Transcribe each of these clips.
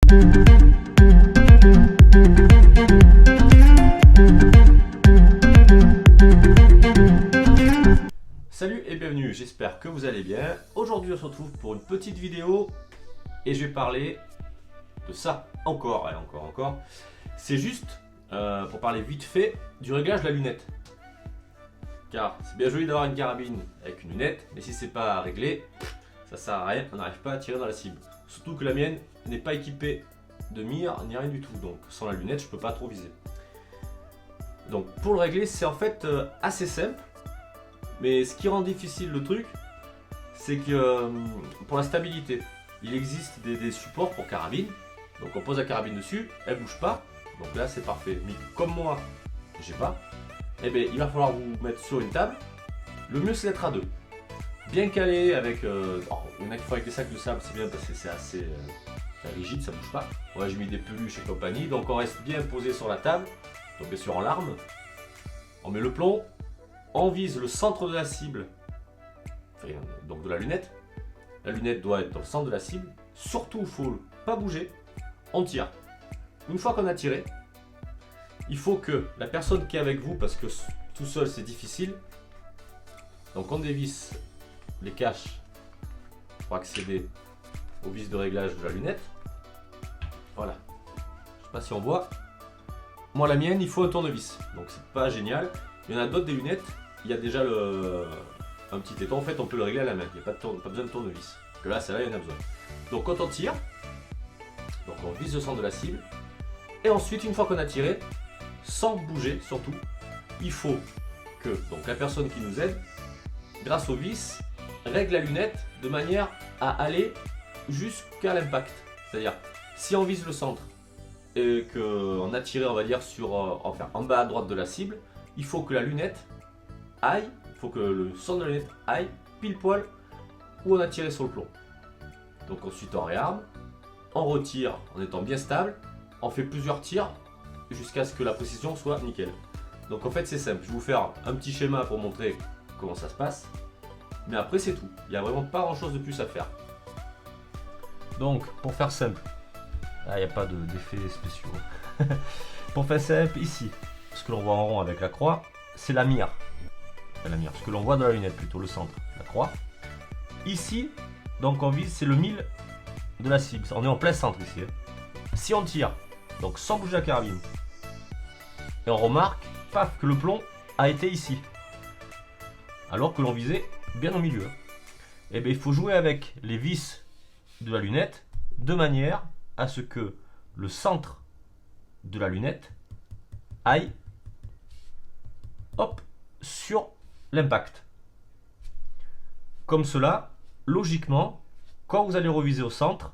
Salut et bienvenue, j'espère que vous allez bien. Aujourd'hui on se retrouve pour une petite vidéo et je vais parler de ça, encore. C'est juste pour parler vite fait du réglage de la lunette. Car c'est bien joli d'avoir une carabine avec une lunette, mais si c'est pas réglé, ça sert à rien, on n'arrive pas à tirer dans la cible. Surtout que la mienne n'est pas équipée de mire ni rien du tout, donc sans la lunette je peux pas trop viser. Donc pour le régler c'est en fait assez simple. Mais ce qui rend difficile le truc, c'est que pour la stabilité, il existe des supports pour carabine. Donc on pose la carabine dessus, elle bouge pas. Donc là c'est parfait. Mais comme moi, j'ai pas, eh bien il va falloir vous mettre sur une table. Le mieux c'est d'être à deux. Bien calé avec... il y en a qui font avec des sacs de sable, c'est bien parce que c'est assez rigide, ça bouge pas. Moi j'ai mis des peluches et compagnie. Donc on reste bien posé sur la table. Donc bien sûr en larmes. On met le plomb. On vise le centre de la cible, donc de la lunette. La lunette doit être dans le centre de la cible. Surtout, il ne faut pas bouger. On tire. Une fois qu'on a tiré, il faut que la personne qui est avec vous, parce que tout seul c'est difficile, donc on dévisse les caches pour accéder au vis de réglage de la lunette. Voilà. Je ne sais pas si on voit. Moi la mienne, il faut un tournevis. Donc c'est pas génial. Il y en a d'autres des lunettes, il y a déjà un petit téton, en fait on peut le régler à la main, il n'y a pas besoin de tournevis. Que là, celle-là, il y en a besoin. Donc quand on tire, donc on vise le centre de la cible, et ensuite une fois qu'on a tiré, sans bouger surtout, il faut que donc, la personne qui nous aide, grâce au vis, règle la lunette de manière à aller jusqu'à l'impact. C'est-à-dire, si on vise le centre et qu'on a tiré, on va dire, en bas à droite de la cible, il faut que la lunette aille, il faut que le centre de la lunette aille pile poil où on a tiré sur le plomb. Donc ensuite on réarme, on retire en étant bien stable, on fait plusieurs tirs jusqu'à ce que la précision soit nickel. Donc en fait c'est simple, je vais vous faire un petit schéma pour montrer comment ça se passe, mais après c'est tout, il n'y a vraiment pas grand chose de plus à faire. Donc pour faire simple, il n'y a pas d'effets spéciaux. Pour faire simple, ici, ce que l'on voit en rond avec la croix, c'est la mire. Ce que l'on voit dans la lunette, plutôt le centre, la croix. Ici, donc on vise, c'est le mille de la cible. On est en plein centre ici. Si on tire, donc sans bouger la carabine, et on remarque, paf, que le plomb a été ici. Alors que l'on visait bien au milieu. Et bien il faut jouer avec les vis de la lunette de manière à ce que le centre de la lunette aille hop sur l'impact. Comme cela, logiquement, quand vous allez reviser au centre,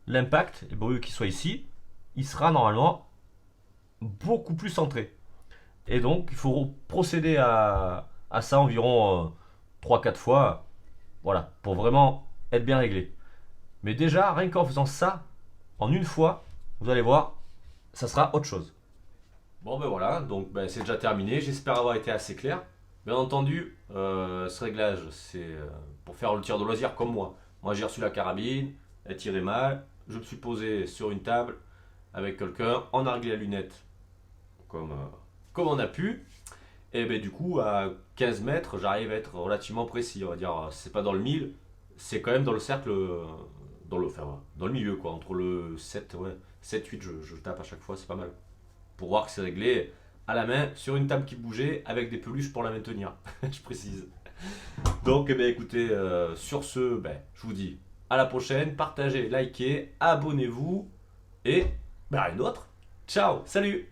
l'impact, au lieu qu'il soit ici, il sera normalement beaucoup plus centré. Et donc, il faut procéder à ça environ 3-4 fois, voilà, pour vraiment être bien réglé. Mais déjà, rien qu'en faisant ça, en une fois, vous allez voir, ça sera autre chose. Bon ben voilà, donc c'est déjà terminé, j'espère avoir été assez clair. Bien entendu, ce réglage c'est pour faire le tir de loisir comme moi. Moi j'ai reçu la carabine, elle tirait mal, je me suis posé sur une table avec quelqu'un, on a réglé la lunette comme on a pu. Et ben du coup à 15 mètres j'arrive à être relativement précis, on va dire, c'est pas dans le 1000, c'est quand même dans le cercle, dans le milieu quoi, entre le 7, 7-8 je tape à chaque fois, c'est pas mal. Pour voir que c'est réglé à la main sur une table qui bougeait avec des peluches pour la maintenir, je précise. Donc écoutez, sur ce, je vous dis à la prochaine, partagez, likez, abonnez-vous et à une autre. Ciao, salut!